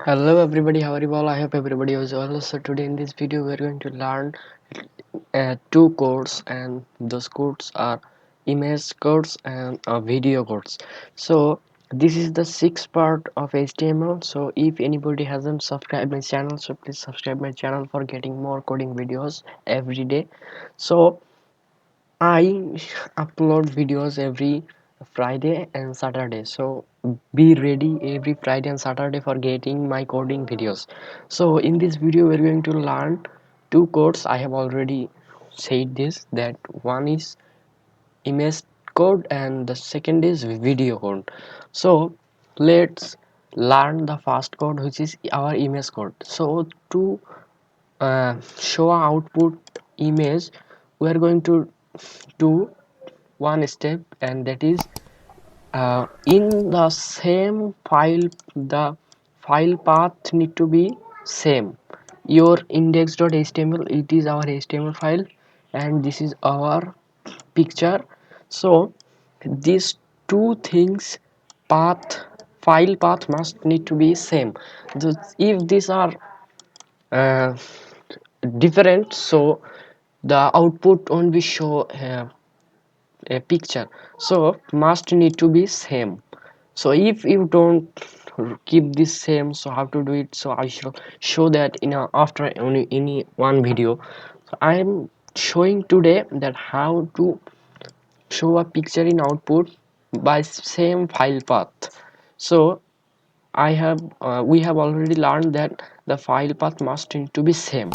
Hello everybody, how are you all? I hope everybody is well. So today in this video we're going to learn two codes, and those codes are image codes and video codes. So this is the sixth part of HTML. So if anybody hasn't subscribed my channel, so please subscribe my channel for getting more coding videos every day. So I upload videos every Friday and Saturday, so be ready every Friday and Saturday for getting my coding videos. So in this video we're going to learn two codes. I have already said this, that one is image code and the second is video code. So let's learn the first code, which is our image code. So to show output image, we are going to do one step, and that is in the same file, the file path need to be same. Your index.html, it is our html file, and this is our picture. So these two things, path, file path must need to be same. If these are uh, different, so the output won't be show a picture. So must need to be same. So if you don't keep this same, so how to do it? So I shall show that in after only any one video. So I am showing today that how to show a picture in output by same file path. So we have already learned that the file path must need to be same.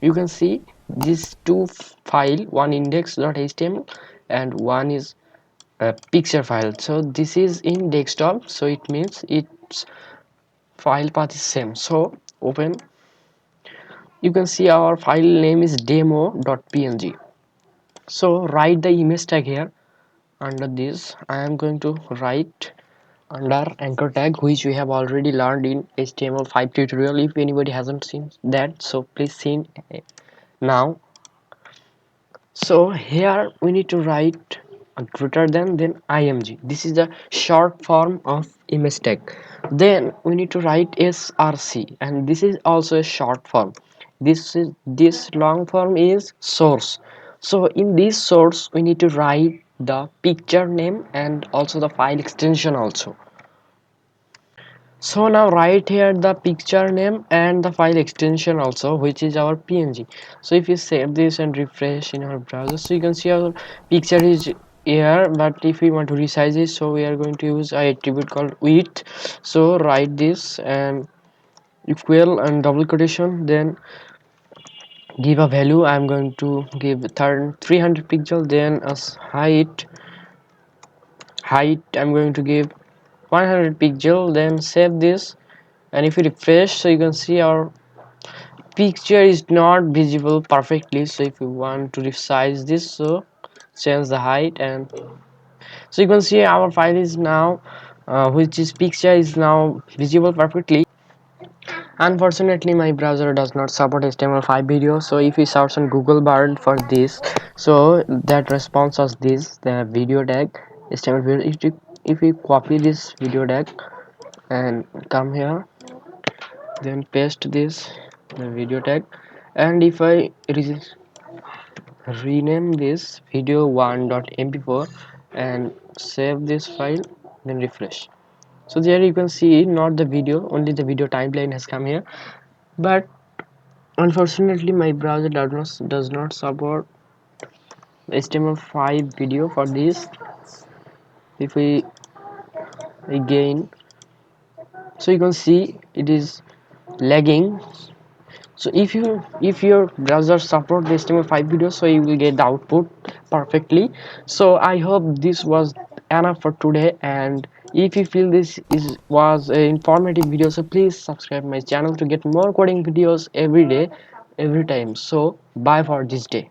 You can see these two file, one index.html and one is a picture file. So this is in desktop, so it means its file path is same. So open, you can see our file name is demo.png. So write the image tag here. Under this I am going to write under anchor tag, which we have already learned in HTML5 tutorial. If anybody hasn't seen that, so please see now. So here we need to write a greater than, then img. This is the short form of image tag. Then we need to write src, and this is also a short form. This long form is source. So in this source we need to write the picture name and also the file extension also. So now write here the picture name and the file extension also, which is our png. So if you save this and refresh in our browser, so you can see our picture is here. But if we want to resize it, so we are going to use a attribute called width. So write this and equal and double quotation, then give a value. I'm going to give 300 pixel. Then as height I'm going to give 100 pixel. Then save this, and if you refresh, so you can see our picture is not visible perfectly. So if you want to resize this, so change the height, and so you can see our file is now which is picture is now visible perfectly. Unfortunately my browser does not support HTML5 video, so if you search on Google bar for this, so that response was this, the video tag HTML video. If you copy this video tag and come here, then paste this the video tag, and if I rename this video1.mp4 and save this file, then refresh, so there you can see not the video, only the video timeline has come here. But unfortunately my browser does not support HTML5 video for this. If we again, so you can see it is lagging. So if your browser support the HTML5 video, so you will get the output perfectly. So I hope this was enough for today, and if you feel this was an informative video, so please subscribe my channel to get more coding videos every day, every time. So bye for this day.